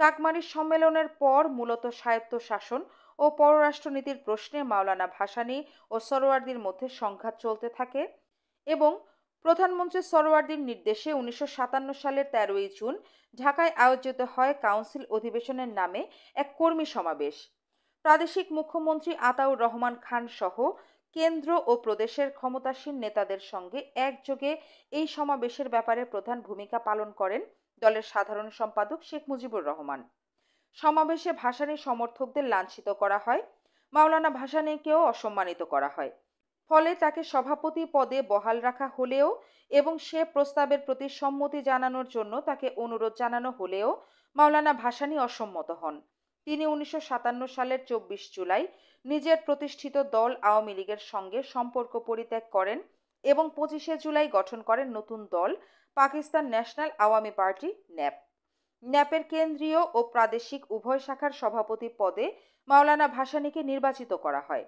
কাকমারি সম্মেলনের পর মূলত স্বায়ত্তশাসন ও পররাষ্ট্রনীতির প্রশ্নে মাওলানা ভাসানী ও সরওয়ার্দীর মধ্যে সংঘাত চলতে থাকে এবং প্রধানমন্ত্রী সরওয়ার্দীর নির্দেশে 1957 সালের 13ই জুন ঢাকায় আয়োজিত হয় কাউন্সিল অধিবেশনের নামে এক কর্মী সমাবেশ। প্রাদেশিক মুখ্যমন্ত্রী আতাউর রহমান খান সহ কেন্দ্র ও প্রদেশের ক্ষমতাসীন নেতাদের সঙ্গে একযোগে এই সমাবেশের ব্যাপারে প্রধান ভূমিকা পালন করেন দলের সাধারণ সম্পাদক শেখ মুজিবুর রহমান। সমাবেশে ভাসানী সমর্থকদের লাঞ্ছিত করা হয়। মাওলানা ভাসানীকেও অসম্মানিত করা হয়। ফলে তাকে সভাপতি পদে বহাল রাখা হলেও এবং সে প্রস্তাবের প্রতি সম্মতি জানানোর জন্য তাকে অনুরোধ জানানো হলেও মাওলানা ভাসানী অসম্মত হন। তিনি 1957 সালের 24 জুলাই নিজের প্রতিষ্ঠিত দল আওয়ামী লীগের সঙ্গে সম্পর্ক পরিত্যাগ করেন এবং 25শে জুলাই গঠন করেন নতুন দল Pakistan national Awami party NAP. ন্যাপের কেন্দ্রীয় ও প্রাদেশিক উভয় শাখার সভাপতি পদে মাওলানা ভাসানীকে নির্বাচিত করা হয়।